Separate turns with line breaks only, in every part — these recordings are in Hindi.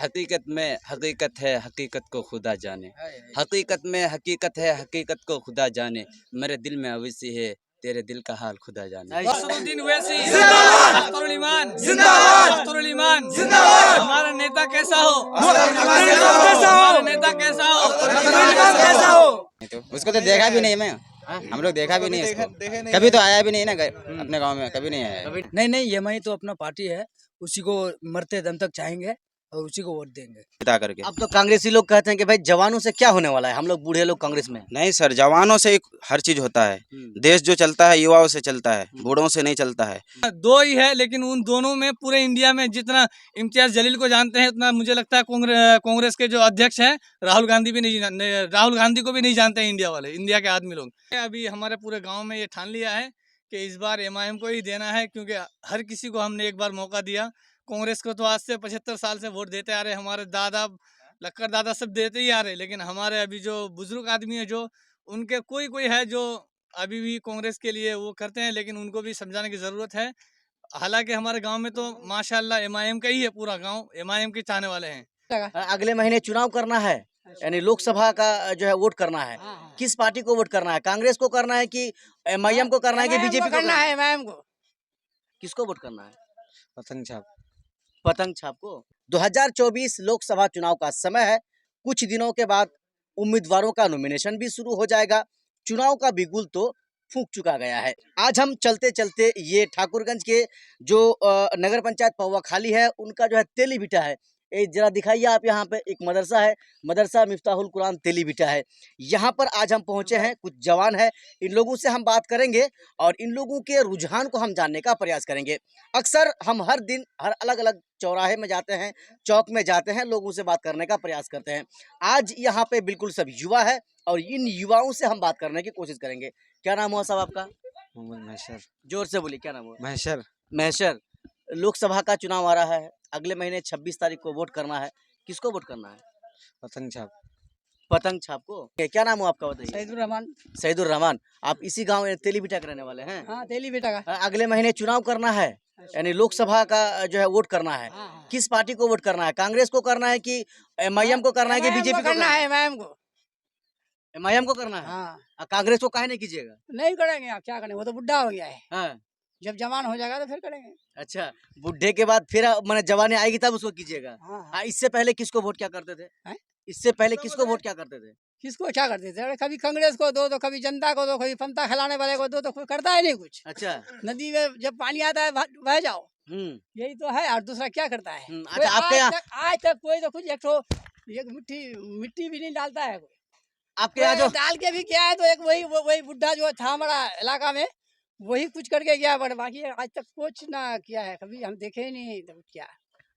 हकीकत में हकीकत है, हकीकत को खुदा जाने। हकीकत में हकीकत है, हकीकत को खुदा जाने। मेरे दिल में अवैसी है, तेरे दिल का हाल खुदा जाने।
असदुद्दीन ओवैसी जिंदाबाद, अख्तरुल ईमान जिंदाबाद, अख्तरुल ईमान जिंदाबाद। हमारा नेता कैसा हो, हमारा नेता कैसा हो।
तो उसको तो देखा भी नहीं मैं, हम लोग देखा भी नहीं इसको, कभी तो आया भी नहीं ना अपने गांव में, कभी नहीं आया।
नहीं एमआई तो अपना पार्टी है, उसी को मरते दम तक चाहेंगे और उसी को वोट देंगे।
पिता करके
अब तो कांग्रेसी लोग कहते हैं कि भाई जवानों से क्या होने वाला है, हम लोग बूढ़े लोग कांग्रेस में हैं।
नहीं सर, जवानों से हर चीज होता है। देश जो चलता है युवाओं से चलता है, बूढ़ों से नहीं चलता है।
दो ही है, लेकिन उन दोनों में पूरे इंडिया में जितना इम्तियाज जलील को जानते हैं उतना मुझे लगता है कांग्रेस के जो अध्यक्ष हैं राहुल गांधी को भी नहीं जानते हैं इंडिया वाले, इंडिया के आदमी लोग। अभी हमारे पूरे गाँव में ये ठान लिया है कि इस बार एमआईएम को ही देना है, क्योंकि हर किसी को हमने एक बार मौका दिया। कांग्रेस को तो आज से 75 साल से वोट देते आ रहे, हमारे दादा लक्कर दादा सब देते ही आ रहे, लेकिन हमारे अभी जो बुजुर्ग आदमी है, जो उनके कोई है जो अभी भी कांग्रेस के लिए वो करते हैं, लेकिन उनको भी समझाने की ज़रूरत है। हालांकि हमारे गांव में तो माशाल्लाह एमआईएम का ही है, पूरा गांव एमआईएम के चाहने वाले हैं।
अगले महीने चुनाव करना है, यानी लोकसभा का जो है वोट करना है। किस पार्टी को वोट करना है, कांग्रेस को करना है कि एमआईएम को करना है कि बीजेपी को करना है?
एमआईएम को।
किसको वोट करना है?
पतंग छाप।
पतंग छाप को। 2024 लोकसभा चुनाव का समय है, कुछ दिनों के बाद उम्मीदवारों का नॉमिनेशन भी शुरू हो जाएगा। चुनाव का बिगुल तो फूंक चुका गया है। आज हम चलते चलते ये ठाकुरगंज के जो नगर पंचायत पौवा खाली है, उनका जो है तेली बिटा है। ये जरा दिखाइए आप, यहाँ पे एक मदरसा है, मदरसा मिफ्ताहुल कुरान तेली बिटा है। यहाँ पर आज हम पहुँचे हैं, कुछ जवान है, इन लोगों से हम बात करेंगे और इन लोगों के रुझान को हम जानने का प्रयास करेंगे। अक्सर हम हर दिन हर अलग अलग चौराहे में जाते हैं, चौक में जाते हैं, लोगों से बात करने का प्रयास करते हैं। आज यहाँ पे बिल्कुल सब युवा है और इन युवाओं से हम बात करने की कोशिश करेंगे। क्या नाम हुआ साहब आपका?
मोहम्मद महशर।
जोर से बोलिए, क्या नाम हुआ?
महशर।
महशर। लोकसभा का चुनाव आ रहा है, अगले महीने 26 तारीख को वोट करना है। किसको वोट करना है?
पतंग छाप।
पतंग छाप को। क्या नाम हुआ आपका, बताइए?
सईदुर रहमान।
सईदुर रहमान। आप इसी गांव में तेली बिटा के रहने वाले हैं?
हाँ, तेली बेटा का।
अगले महीने चुनाव करना है, यानी लोकसभा का जो है वोट करना है। किस पार्टी को वोट करना है, कांग्रेस को करना है कि एमआईएम को करना है कि बीजेपी को करना है?
एमआईएम को।
एमआईएम को करना है।
हाँ।
कांग्रेस को काहे नहीं कीजिएगा?
नहीं करेंगे, आप क्या करेंगे, वो तो बुढ़ा हो गया है।
हाँ।
जब जवान हो जाएगा तो फिर करेंगे।
अच्छा, बुढ़े के बाद फिर मैंने जवानी आएगी तब उसको कीजिएगा।
हाँ।
इससे पहले किसको वोट क्या करते थे?
हैं?
इससे पहले किसको वोट क्या करते थे?
किसको क्या करते थे? अरे कभी कांग्रेस को दो तो कभी जनता को दो, कभी पंता खिलाने वाले को दो, तो कोई करता है नहीं कुछ।
अच्छा।
नदी में जब पानी आता है बह जाओ, यही तो है, और दूसरा क्या करता है?
अच्छा, आपके यहाँ
आज तक कोई तो कुछ एक मिट्टी भी नहीं डालता है कोई।
आपके यहाँ जो
डाल के भी क्या है तो एक वही बुढ़ा जो था हमारा इलाका में, वही कुछ करके गया, बट बाकी आज तक कुछ ना किया है, कभी हम देखे ही नहीं तो क्या।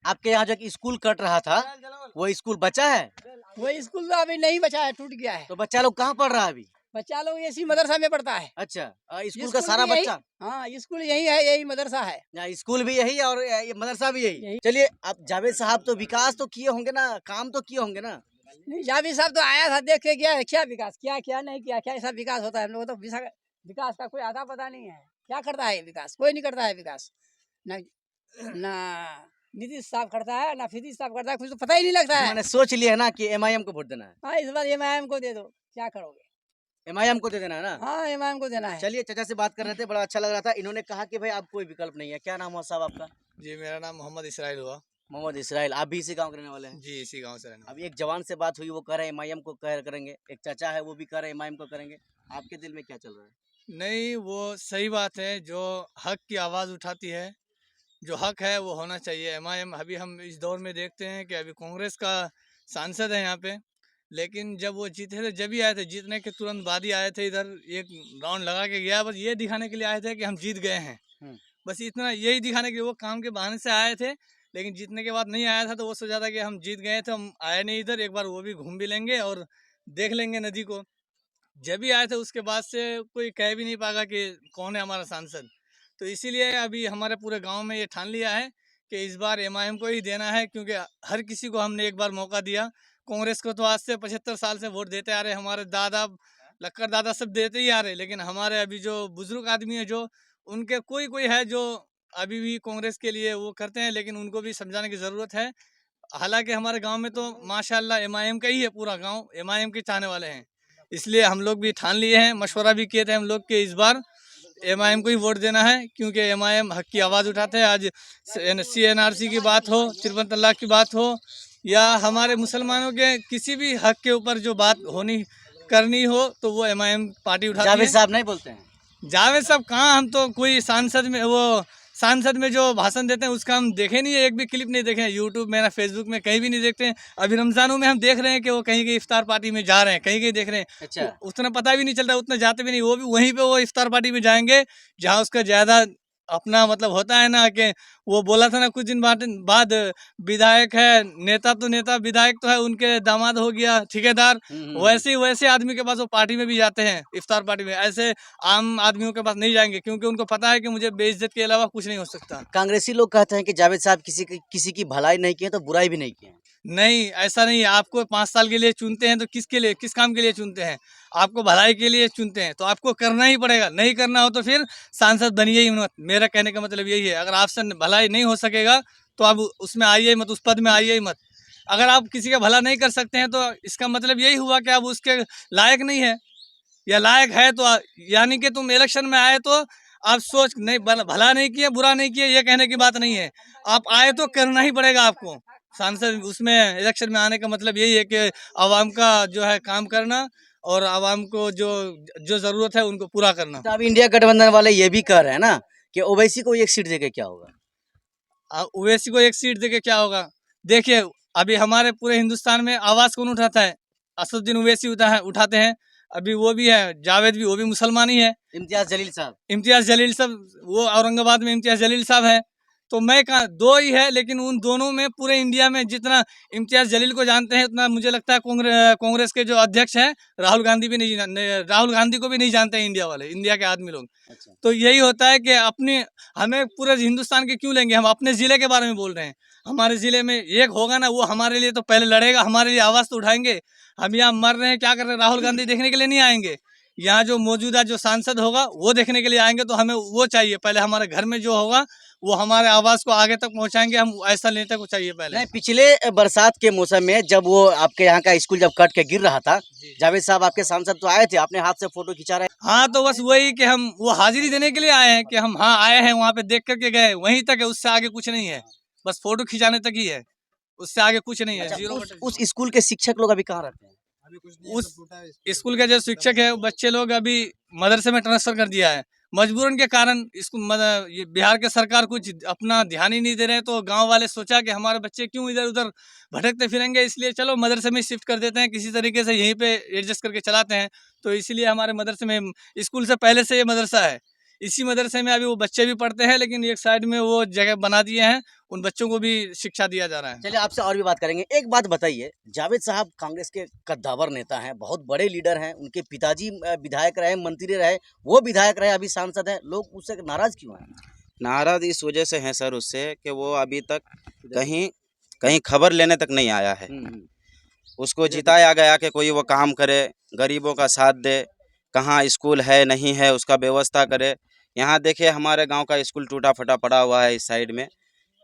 आपके यहाँ जो स्कूल कट रहा था, वो स्कूल बचा है?
वो स्कूल तो अभी नहीं बचा है, टूट गया है।
तो बच्चा लोग कहाँ पढ़ रहा है अभी?
बच्चा लोग इसी मदरसा में पढ़ता है।
अच्छा, स्कूल का सारा
भी यही-
बच्चा?
हाँ, स्कूल यही है, यही मदरसा है।
स्कूल भी यही और ये मदरसा भी यही। चलिए, आप जावेद साहब तो विकास तो किए होंगे ना, काम तो किए होंगे ना?
नहीं, जावेद साहब तो आया था, देख के गया है, क्या विकास किया क्या नहीं किया, क्या ऐसा विकास होता है? हम लोग तो विकास का कोई आधा पता नहीं है, क्या करता है विकास? कोई नहीं करता है विकास, ना नीतीश साहब करता है, ना फितीश साहब करता है, कुछ तो पता ही नहीं लगता है।
मैंने सोच लिया है ना कि एमआईएम को वोट देना है।
हाँ, इस बार एमआईएम को दे दो, क्या करोगे?
एमआईएम को दे देना है ना?
हाँ, एमआईएम को देना है।
चलिए, चाचा से बात कर रहे थे, बड़ा अच्छा लग रहा था। इन्होंने कहा कि भाई आप कोई विकल्प नहीं है। क्या नाम हुआ साहब आपका?
जी, मेरा नाम मोहम्मद इसराइल हुआ।
मोहम्मद इसराइल। आप भी इसी गांव के रहने वाले हैं?
जी, इसी गांव से रहना।
अभी एक जवान से बात हुई, वो कह रहे हैं एमआईएम को करेंगे। एक चाचा है, वो भी कह रहे हैं एमआईएम को करेंगे। आपके दिल में क्या चल रहा है?
नहीं, वो सही बात है, जो हक की आवाज़ उठाती है, जो हक है वो होना चाहिए। एमआईएम अभी हम इस दौर में देखते हैं कि अभी कांग्रेस का सांसद है यहाँ पे, लेकिन जब वो जीते थे, जब ही आए थे, जीतने के तुरंत बाद ही आए थे इधर, एक राउंड लगा के गया, बस ये दिखाने के लिए आए थे कि हम जीत गए हैं। बस इतना, यही दिखाने के लिए, वो काम के बहाने से आए थे, लेकिन जीतने के बाद नहीं आया था, तो वो सोचा था कि हम जीत गए थे, हम आए नहीं इधर, एक बार वो भी घूम भी लेंगे और देख लेंगे नदी को। जब भी आए थे उसके बाद से कोई कह भी नहीं पाएगा कि कौन है हमारा सांसद। तो इसीलिए अभी हमारे पूरे गांव में ये ठान लिया है कि इस बार एमआईएम को ही देना है, क्योंकि हर किसी को हमने एक बार मौका दिया। कांग्रेस को तो आज से 75 साल से वोट देते आ रहे, हमारे दादा लक्कर दादा सब देते ही आ रहे, लेकिन हमारे अभी जो बुजुर्ग आदमी है, जो उनके कोई है जो अभी भी कांग्रेस के लिए वो करते हैं, लेकिन उनको भी समझाने की ज़रूरत है। हालांकि हमारे गांव में तो माशाल्लाह एमआईएम का ही है, पूरा गांव एमआईएम के चाहने वाले हैं, इसलिए हम लोग भी ठान लिए हैं, मशवरा भी किए थे हम लोग के इस बार एमआईएम को ही वोट देना है, क्योंकि एमआईएम हक की आवाज़ उठाते हैं। आज CNRC की बात हो, 53 तलाक की बात हो, या हमारे मुसलमानों के किसी भी हक के ऊपर जो बात होनी करनी हो, तो वो एमआईएम पार्टी उठाती
जावेद
है।
साहब नहीं बोलते हैं?
जावेद साहब कहाँ, हम तो कोई सांसद में जो भाषण देते हैं उसका हम देखे नहीं है, एक भी क्लिप नहीं देखे हैं, यूट्यूब में ना फेसबुक में कहीं भी नहीं देखते हैं। अभी रमजानों में हम देख रहे हैं कि वो कहीं कहीं इफ्तार पार्टी में जा रहे हैं, कहीं कहीं देख रहे हैं,
अच्छा।
उतना पता भी नहीं चलता, उतना जाते भी नहीं, वो भी वहीं पे वो इफ्तार पार्टी में जाएंगे जहाँ उसका ज़्यादा अपना मतलब होता है ना, कि वो बोला था ना कुछ दिन बाद विधायक है, नेता तो नेता, विधायक तो है, उनके दामाद हो गया ठेकेदार, वैसे आदमी के पास वो पार्टी में भी जाते हैं, इफ्तार पार्टी में। ऐसे आम आदमियों के पास नहीं जाएंगे, क्योंकि उनको पता है कि मुझे बेइज्जत के अलावा कुछ नहीं हो सकता।
कांग्रेसी लोग कहते हैं कि जावेद साहब किसी की भलाई नहीं की है तो बुराई भी नहीं की है।
नहीं, ऐसा नहीं है। आपको 5 साल के लिए चुनते हैं तो किसके लिए, किस काम के लिए चुनते हैं? आपको भलाई के लिए चुनते हैं, तो आपको करना ही पड़ेगा। नहीं करना हो तो फिर सांसद बनिए ही मत। मेरा कहने का मतलब यही है, अगर आपसे भलाई नहीं हो सकेगा तो आप उसमें आइए ही मत, उस पद में आइए ही मत। अगर आप किसी का भला नहीं कर सकते हैं तो इसका मतलब यही हुआ कि आप उसके लायक नहीं है, या लायक है तो यानी कि तुम इलेक्शन में आए तो आप सोच नहीं, भला नहीं किया, बुरा नहीं किया, ये कहने की बात नहीं है। आप आए तो करना ही पड़ेगा आपको। सांसद उसमें इलेक्शन में आने का मतलब यही है कि आवाम का जो है काम करना, और आवाम को जो जो जरूरत है उनको पूरा करना।
तो अब इंडिया गठबंधन वाले ये भी कह रहे हैं ना कि ओवैसी को एक सीट देके क्या होगा?
ओवैसी को एक सीट देके क्या होगा? देखिए, अभी हमारे पूरे हिंदुस्तान में आवाज़ कौन उठाता है? असदुद्दीन ओवैसी उठाते हैं। अभी वो भी है, जावेद भी, वो भी मुसलमान ही है।
इम्तियाज जलील साहब।
इम्तियाज़ जलील साहब, वो औरंगाबाद में इम्तियाज़ जलील साहब है। तो मैं कहा 2 ही है, लेकिन उन दोनों में पूरे इंडिया में जितना इम्तियाज़ जलील को जानते हैं, उतना मुझे लगता है कांग्रेस के जो अध्यक्ष हैं राहुल गांधी को भी नहीं जानते हैं इंडिया वाले, इंडिया के आदमी लोग।
अच्छा।
तो यही होता है कि हमें पूरे हिंदुस्तान के क्यों लेंगे, हम अपने ज़िले के बारे में बोल रहे हैं। हमारे ज़िले में एक होगा ना, वो हमारे लिए तो पहले लड़ेगा, हमारे लिए आवाज़ तो उठाएंगे। हम यहाँ मर रहे हैं, क्या कर रहे हैं, राहुल गांधी देखने के लिए नहीं आएंगे। यहाँ जो मौजूदा जो सांसद होगा वो देखने के लिए आएंगे, तो हमें वो चाहिए। पहले हमारे घर में जो होगा वो हमारे आवाज़ को आगे तक पहुँचाएंगे, हम ऐसा नेता को चाहिए पहले।
नहीं, पिछले बरसात के मौसम में जब वो आपके यहाँ का स्कूल जब कट के गिर रहा था, जावेद साहब आपके सांसद तो आए थे, अपने हाथ से फोटो खिंचा रहे।
हाँ, तो बस वही कि हम वो हाजिरी देने के लिए आए हैं, कि हम हाँ आए हैं, वहाँ पे देख करके गए, वहीं तक है, उससे आगे कुछ नहीं है। बस फोटो खिंचाने तक ही है, उससे आगे कुछ नहीं है।
अच्छा, उस स्कूल के शिक्षक लोग अभी कहाँ रहते हैं?
उस स्कूल के जो शिक्षक है, बच्चे लोग अभी मदरसे में ट्रांसफर कर दिया है मजबूरन के कारण। ये बिहार के सरकार कुछ अपना ध्यान ही नहीं दे रहे हैं, तो गांव वाले सोचा कि हमारे बच्चे क्यों इधर उधर भटकते फिरेंगे, इसलिए चलो मदरसे में शिफ्ट कर देते हैं, किसी तरीके से यहीं पे एडजस्ट करके चलाते हैं। तो इसीलिए हमारे मदरसे में, स्कूल से पहले से ये मदरसा है, इसी मदरसे में अभी वो बच्चे भी पढ़ते हैं, लेकिन एक साइड में वो जगह बना दिए हैं, उन बच्चों को भी शिक्षा दिया जा रहा है।
चलिए, आपसे और भी बात करेंगे। एक बात बताइए, जावेद साहब कांग्रेस के कद्दावर नेता हैं, बहुत बड़े लीडर हैं, उनके पिताजी विधायक रहे, मंत्री रहे, वो विधायक रहे, अभी सांसद हैं, लोग उससे नाराज क्यों हैं?
नाराज इस वजह से हैं सर उससे कि वो अभी तक कहीं खबर लेने तक नहीं आया है। उसको जिताया गया कि कोई वो काम करे, गरीबों का साथ दे, कहाँ स्कूल है नहीं है उसका व्यवस्था करे। यहाँ देखिए हमारे गांव का स्कूल टूटा फटा पड़ा हुआ है इस साइड में,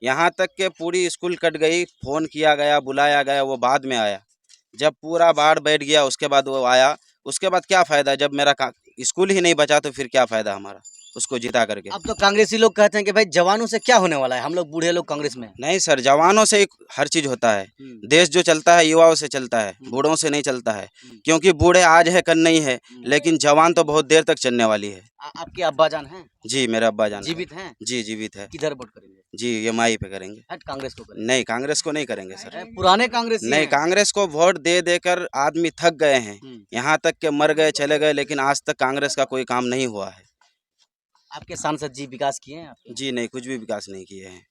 यहाँ तक कि पूरी स्कूल कट गई, फ़ोन किया गया, बुलाया गया, वो बाद में आया। जब पूरा बाढ़ बैठ गया उसके बाद वो आया, उसके बाद क्या फ़ायदा, जब मेरा स्कूल ही नहीं बचा तो फिर क्या फ़ायदा हमारा उसको जिता करके।
अब तो कांग्रेसी लोग कहते हैं कि भाई जवानों से क्या होने वाला है, हम लोग बूढ़े लोग कांग्रेस में हैं।
नहीं सर, जवानों से हर चीज़ होता है। देश जो चलता है युवाओं से चलता है, बूढ़ों से नहीं चलता है, क्योंकि बूढ़े आज है कल नहीं है, लेकिन जवान तो बहुत देर तक चलने वाली है।
आपके अब्बा जान हैं?
जी, मेरे अब्बा जान
जीवित हैं?
जी जीवित है।
किधर वोट करेंगे?
जी, EMI पे करेंगे।
कांग्रेस को करेंगे?
नहीं, कांग्रेस को नहीं करेंगे सर।
पुराने कांग्रेस
नहीं, कांग्रेस को वोट दे देकर आदमी थक गए हैं, यहाँ तक के मर गए चले गए, लेकिन आज तक कांग्रेस का कोई काम नहीं हुआ है।
आपके सांसद जी विकास किए हैं आपके?
जी नहीं, कुछ भी विकास नहीं किए हैं।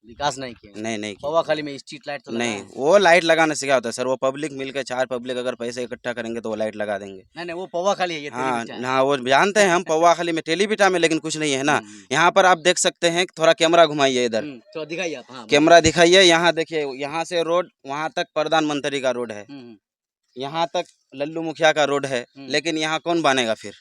विकास नहीं किए?
नहीं नहीं किए।
पवाखाली में स्ट्रीट लाइट तो
नहीं, वो लाइट लगाने से क्या होता है सर, वो पब्लिक मिलकर 4 पब्लिक अगर पैसे इकट्ठा करेंगे तो वो लाइट लगा देंगे।
नहीं, वो पवाखाली है, ये
हाँ
तेलीबिटा है।
हाँ, वो जानते हैं हम, पौवाखाली में टेलीबिटा में, लेकिन कुछ नहीं है ना। यहाँ पर आप देख सकते हैं, थोड़ा कैमरा घुमाइए इधर,
तो दिखाइए आप। हाँ,
कैमरा दिखाइए, यहाँ देखिए, यहाँ से रोड वहाँ तक प्रधानमंत्री का रोड है, यहाँ तक लल्लू मुखिया का रोड है, लेकिन यहाँ कौन बनेगा फिर?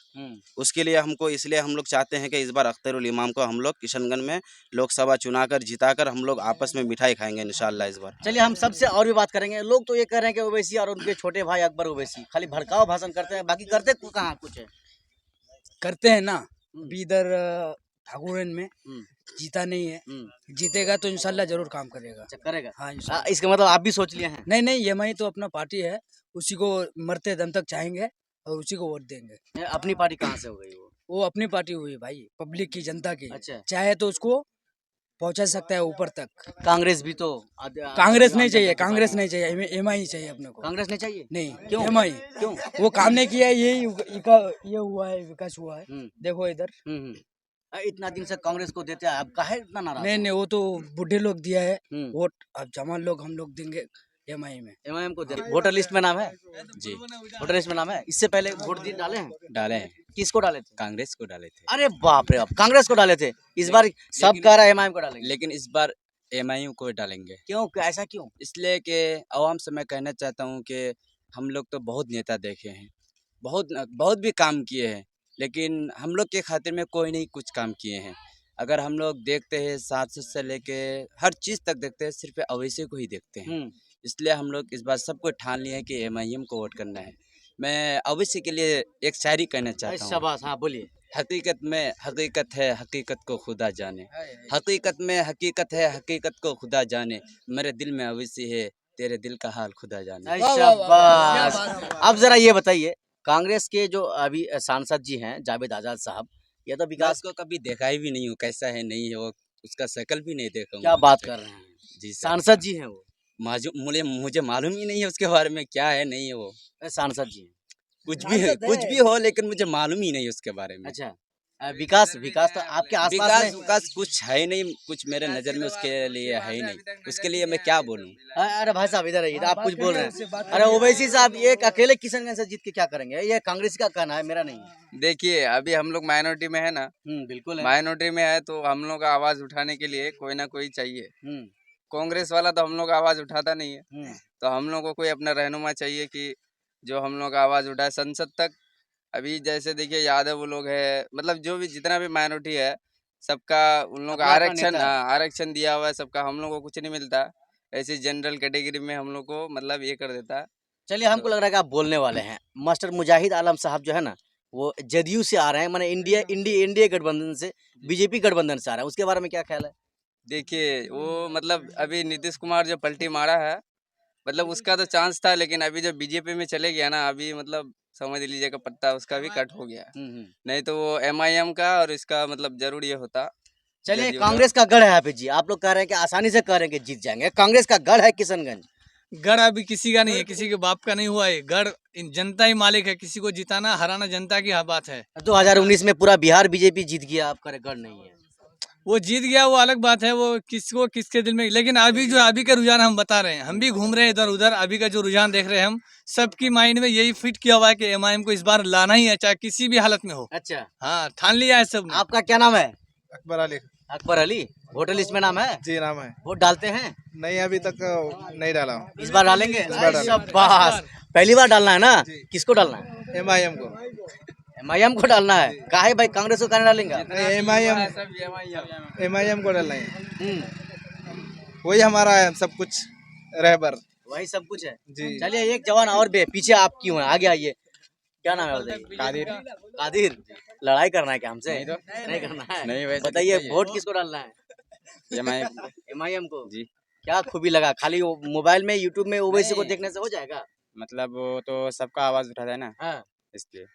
उसके लिए हमको, इसलिए हम लोग चाहते हैं कि इस बार अख्तरुल इमाम को हम लोग किशनगंज में लोकसभा चुना कर जिताकर हम लोग आपस में मिठाई खाएंगे इंशाल्लाह इस बार।
चलिए हम सबसे और भी बात करेंगे। लोग तो ये कह रहे हैं कि ओवैसी और उनके छोटे भाई अकबर ओवैसी खाली भड़काऊ भाषण करते हैं, बाकी करते कहाँ कुछ है।
करते हैं ना, अभी इधर ठाकुरन में जीता नहीं है, जीतेगा तो इंशाल्लाह जरूर काम करेगा।
अच्छा करेगा।
हाँ इंशाल्लाह।
इसका मतलब आप भी सोच लिए हैं?
नहीं एमआई तो अपना पार्टी है, उसी को मरते दम तक चाहेंगे और उसी को वोट देंगे।
अपनी पार्टी कहाँ से हो गई
वो अपनी पार्टी हुई भाई, पब्लिक की, जनता की।
अच्छा।
चाहे तो उसको पहुंचा सकता है ऊपर तक।
कांग्रेस भी तो
कांग्रेस नहीं चाहिए, कांग्रेस नहीं चाहिए, एमआई चाहिए अपने को।
कांग्रेस नहीं चाहिए?
नहीं
क्यों?
एमआई
क्यों?
वो काम नहीं किया है, यही ये हुआ है, विकास हुआ है। देखो इधर।
इतना दिन से कांग्रेस को देते हैं, अब काहे इतना नाराज?
नहीं वो तो बुढ़े लोग दिया है वोट, अब जवान लोग हम लोग देंगे एमआई में।
एमआईएम को दे। वोटर लिस्ट में नाम है
जी,
वोटर लिस्ट में नाम है। इससे पहले वोट दिए डाले हैं?
डाले हैं,
किसको डाले थे?
कांग्रेस को डाले थे।
अरे बाप रे, अब कांग्रेस को डाले थे। इस बार सब कह रहा है एमआईएम को डालेंगे।
लेकिन इस बार एमआईयू को डालेंगे।
क्यों, ऐसा क्यों?
इसलिए कि आवाम से मैं कहना चाहता हूँ कि हम लोग तो बहुत नेता देखे हैं, बहुत भी काम किए हैं, लेकिन हम लोग के खातिर में कोई नहीं कुछ काम किए हैं। अगर हम लोग देखते हैं सांसद से लेके हर चीज़ तक देखते हैं, सिर्फ अवैसे को ही देखते हैं। इसलिए हम लोग इस बार सबको ठान लिए हैं कि एमआईएम को वोट करना है। मैं अवैसे के लिए एक शायरी कहना चाहता हूँ।
शाबाश, हाँ बोलिए।
हकीकत में हकीकत है, हकीकत को खुदा जाने। हकीकत में हकीकत है, हकीकत को खुदा जाने। मेरे दिल में अवैसी है, तेरे दिल का हाल खुदा जाने।
शाबाश। अब जरा ये बताइए, कांग्रेस के जो अभी सांसद जी हैं जावेद आजाद साहब, ये तो
मैं
विकास
उसको कभी देखा ही भी नहीं हूँ, कैसा है नहीं है वो, उसका शक्ल भी नहीं देखा हूँ।
क्या बात कर रहे हैं?
जी सर,
सांसद जी हैं वो?
मुझे मालूम ही नहीं है उसके बारे में, क्या है नहीं है वो।
सांसद जी हैं।
कुछ भी हो, लेकिन मुझे मालूम ही नहीं उसके बारे में।
अच्छा, विकास तो आपके आसपास में।
विकास कुछ है ही नहीं, कुछ मेरे नजर में उसके लिए है ही नहीं। उसके लिए मैं क्या बोलूं।
अरे भाई साहब इधर आइए, आप कुछ बोल रहे हैं। अरे ओवैसी साहब एक अकेले किशनगंज से जीत के क्या करेंगे? ये कांग्रेस का कहना है, मेरा नहीं है।
देखिए अभी हम लोग माइनॉरिटी में है ना,
बिल्कुल है।
माइनॉरिटी में है तो हम लोग का आवाज उठाने के लिए कोई ना कोई चाहिए। कांग्रेस वाला तो हम लोग का आवाज उठाता नहीं है, तो हम लोग को कोई अपना रहनुमा चाहिए कि जो हम लोग का आवाज उठाए संसद तक। अभी जैसे देखिए यादव वो लोग है, मतलब जो भी जितना भी माइनॉरिटी है सबका उन लोग का आरक्षण दिया हुआ है सबका, हम लोग को कुछ नहीं मिलता। ऐसी जनरल कैटेगरी में हम लोग को मतलब ये कर देता है।
चलिए हमको लग रहा है कि आप बोलने वाले हैं। मास्टर मुजाहिद आलम साहब जो है ना, वो जदयू से आ रहे हैं, माने इंडिया गठबंधन से, बीजेपी गठबंधन से आ रहे हैं। उसके बारे में क्या ख्याल है?
देखिए वो मतलब अभी नीतीश कुमार जो पलटी मारा है, मतलब उसका तो चांस था, लेकिन अभी जो बीजेपी में चले गया ना, अभी मतलब समझ लीजिए का पत्ता उसका भी कट हो गया। नहीं तो वो एमआईएम का और इसका मतलब जरूर ये होता।
चलिए कांग्रेस का गढ़ है यहाँ पे जी, आप लोग कह रहे हैं कि आसानी से कह रहे हैं कि जीत जाएंगे। कांग्रेस का गढ़ है किशनगंज।
गढ़ अभी किसी का नहीं है, किसी के बाप का नहीं हुआ है गढ़, जनता ही मालिक है। किसी को जिताना हराना जनता की बात है।
2019 में पूरा बिहार बीजेपी जीत गया, आप कह रहे गढ़ नहीं है।
वो जीत गया वो अलग बात है, वो किसको किसके दिल में। लेकिन अभी जो अभी का रुझान हम बता रहे हैं, हम भी घूम रहे हैं इधर उधर, अभी का जो रुझान देख रहे हैं हम, सबकी माइंड में यही फिट किया हुआ है कि एमआईएम को इस बार लाना ही है, चाहे किसी भी हालत में हो।
अच्छा,
हाँ ठान लिया है सब।
आपका क्या नाम है?
अकबर अली।
अकबर अली, वोटर लिस्ट में नाम है?
जी नाम है।
वोट डालते हैं?
नहीं अभी तक नहीं डाला हूँ।
इस बार डालेंगे?
डालेंगे।
शाबाश, पहली बार डालना है ना? किसको डालना है?
एमआईएम को।
एमआईएम को डालना है? काहे भाई, कांग्रेस को कहने डालेंगे?
एमआईएम को डालना है, वही हमारा है सब कुछ रहबर।
वही सब कुछ है
जी।
चलिए एक जवान और भी है, पीछे आप क्यों हैं? आगे आइए। क्या नाम है बताइए?
कादिर।
कादिर, लड़ाई करना है क्या हमसे? नहीं करना है।
नहीं वैसे
बताइए वोट किसको डालना है?
एमआईएम
एमआईएम को
जी।
क्या खूबी लगा? खाली मोबाइल में यूट्यूब में ओवैसी को देखने से हो जाएगा?
मतलब वो तो सबका आवाज उठाता है ना,
हाँ।
इसलिए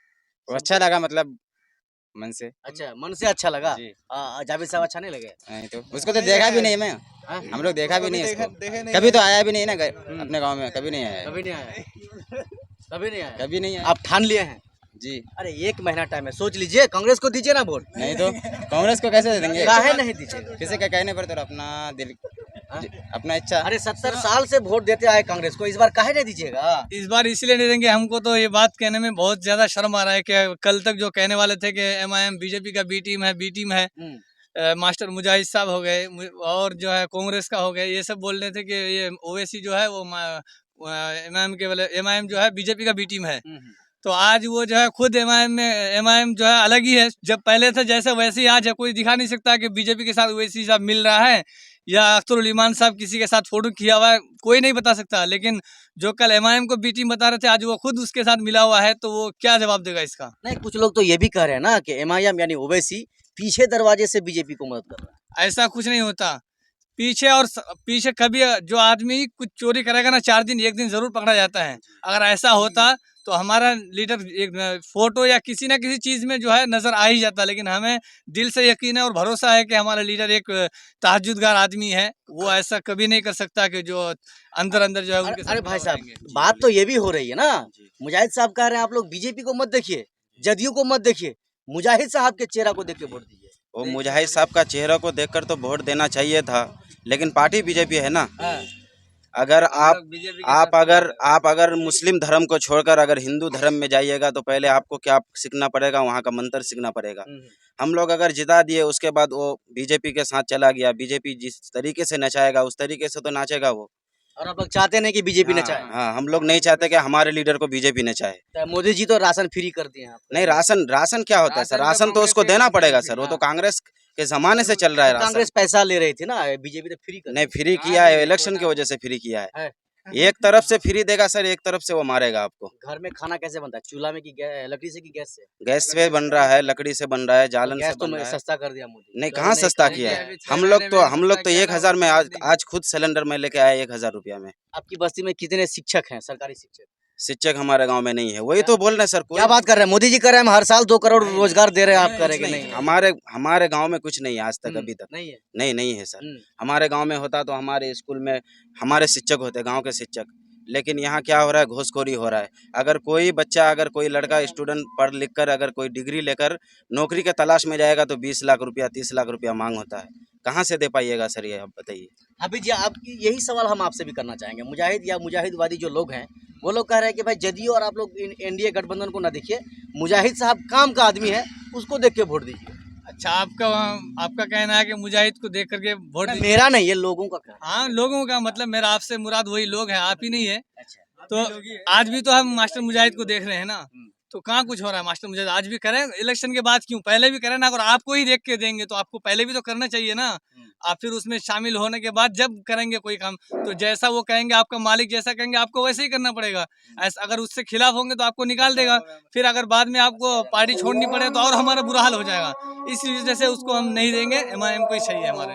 वो अच्छा लगा, मतलब मन से।
अच्छा, मन से अच्छा लगा।
जी।
जावेद साहब अच्छा नहीं लगे?
नहीं तो उसको तो देखा भी नहीं मैं,
हाँ?
हम लोग देखा भी नहीं इसको,
देखे नहीं।
कभी तो आया भी नहीं ना अपने गांव में, कभी नहीं आया,
कभी नहीं आया। कभी नहीं आया।
कभी नहीं आया।
आप ठान लिए हैं?
जी
अरे 1 महीना टाइम है, सोच लीजिए। कांग्रेस को दीजिए ना वोट।
नहीं तो कांग्रेस को कैसे दे देंगे?
काहे नहीं दीजिएगा?
किसी के कहने पर तो अपना दिल, अपना इच्छा।
अरे 70 साल से वोट देते आए कांग्रेस को, इस बार काहे नहीं दीजिएगा?
इस बार इसलिए नहीं देंगे, हमको तो ये बात कहने में बहुत ज्यादा शर्म आ रहा है कि कल तक जो कहने वाले थे कि एमआईएम बीजेपी का बी टीम है, मास्टर मुजाहिद साहब हो गए और जो है कांग्रेस का हो गए, ये सब बोल रहे थे कि ये ओवैसी जो है वो एमआईएम के वाले एमआईएम जो है बीजेपी का बी टीम है। तो आज वो जो है खुद एमआईएम जो है अलग ही है। जब पहले था जैसे वैसे ही आज है। कोई दिखा नहीं सकता कि बीजेपी के साथ वैसी साहब मिल रहा है या अख्तरुल ईमान साहब किसी के साथ फोटो किया हुआ है, कोई नहीं बता सकता। लेकिन जो कल एमआईएम को बी टीम बता रहे थे, आज वो खुद उसके साथ मिला हुआ है, तो वो क्या जवाब देगा इसका?
नहीं, कुछ लोग तो ये भी कह रहे हैं ना कि एमआईएम यानी ओवैसी पीछे दरवाजे से बीजेपी को मदद कर रहा है।
ऐसा कुछ नहीं होता। पीछे कभी जो आदमी कुछ चोरी करेगा ना, 4 दिन 1 दिन जरूर पकड़ा जाता है। अगर ऐसा होता तो हमारा लीडर एक फोटो या किसी ना किसी चीज में जो है नजर आ ही जाता। लेकिन हमें दिल से यकीन है और भरोसा है कि हमारा लीडर एक तहज्जुदगार आदमी है। वो ऐसा कभी नहीं कर सकता कि जो अंदर अंदर जो है उनके साथ
अरे भाई साहब,
रहेंगे।
बात तो ये भी हो रही है ना, मुजाहिद साहब कह रहे हैं आप लोग बीजेपी को मत देखिए, जदयू को मत देखिए, मुजाहिद साहब के चेहरा को देख के वोट दीजिए।
वो मुजाहिद साहब का चेहरा को देखकर तो वोट देना चाहिए था, लेकिन पार्टी बीजेपी है ना। अगर आप अगर मुस्लिम धर्म को छोड़कर अगर हिंदू धर्म में जाइएगा तो पहले आपको क्या सीखना पड़ेगा, वहाँ का मंत्र सीखना पड़ेगा। हम लोग अगर जिता दिए उसके बाद वो बीजेपी के साथ चला गया, बीजेपी जिस तरीके से नचाएगा उस तरीके से तो नाचेगा वो।
और आप लोग चाहते नहीं कि बीजेपी ने चाहे?
हाँ, हम लोग नहीं चाहते कि हमारे लीडर को बीजेपी ने चाहे।
तो मोदी जी तो राशन फ्री कर दिए हैं आपको।
नहीं, राशन क्या होता है सर? राशन तो उसको देना पड़ेगा सर, वो तो कांग्रेस के जमाने से चल रहा है राशन।
कांग्रेस पैसा ले रही थी ना, बीजेपी तो फ्री कर
नहीं, फ्री किया है, इलेक्शन की वजह से फ्री किया है। एक तरफ से फ्री देगा सर, एक तरफ से वो मारेगा आपको।
घर में खाना कैसे बनता है? चूल्हा में की लकड़ी से की गैस से?
गैस पे बन रहा है, लकड़ी से बन रहा है, जालन से
गैस तो
बन रहा है।
सस्ता कर दिया मोदी।
नहीं, कहाँ सस्ता किया है? हम लोग तो 1000 में आज खुद सिलेंडर में लेके आए 1000 रुपया में।
आपकी बस्ती में कितने शिक्षक हैं, सरकारी शिक्षक?
शिक्षक हमारे गांव में नहीं है, वही तो बोल रहे हैं सर।
क्या बात कर रहे हैं? मोदी जी कर रहे हैं हम हर साल 2 करोड़ रोजगार दे रहे हैं, आप कह रहे हैं कि नहीं?
हमारे गांव में कुछ नहीं है आज तक, अभी तक
नहीं है।
नहीं है सर। हमारे गांव में होता तो हमारे स्कूल में हमारे शिक्षक होते, गांव के शिक्षक। लेकिन यहाँ क्या हो रहा है, घूसखोरी हो रहा है। अगर कोई बच्चा, अगर कोई लड़का स्टूडेंट पढ़ लिख कर अगर कोई डिग्री लेकर नौकरी के तलाश में जाएगा तो 20 लाख रुपया 30 लाख रुपया मांग होता है। कहाँ से दे पाइएगा सर, ये आप बताइए।
अभी जी आपकी यही सवाल हम आपसे भी करना चाहेंगे। मुजाहिद या मुजाहिदवादी जो लोग हैं वो लोग कह रहे हैं कि भाई जदयू और आप लोग एनडीए गठबंधन को ना देखिए, मुजाहिद साहब काम का आदमी है, उसको देख के वोट दीजिए।
अच्छा, आपका कहना है कि मुजाहिद को देख करके वोट दीजिए?
मेरा नहीं, ये लोगों का कहना।
हाँ, लोगों का मतलब मेरा आपसे मुराद वही लोग हैं, आप ही नहीं है।
अच्छा,
तो आज भी तो हम मास्टर मुजाहिद को देख रहे हैं ना, तो कहाँ कुछ हो रहा है? मास्टर मुजाहिद आज भी करें, इलेक्शन के बाद क्यों, पहले भी करें ना। अगर आपको ही देख के देंगे तो आपको पहले भी तो करना चाहिए ना। आप फिर उसमें शामिल होने के बाद जब करेंगे कोई काम, तो जैसा वो कहेंगे, आपका मालिक जैसा कहेंगे आपको वैसे ही करना पड़ेगा। ऐसा अगर उससे खिलाफ होंगे तो आपको निकाल देगा। फिर अगर बाद में आपको पार्टी छोड़नी पड़े तो और हमारा बुरा हाल हो जाएगा। इस वजह से उसको हम नहीं देंगे, एमआईएम को ही चाहिए हमारे।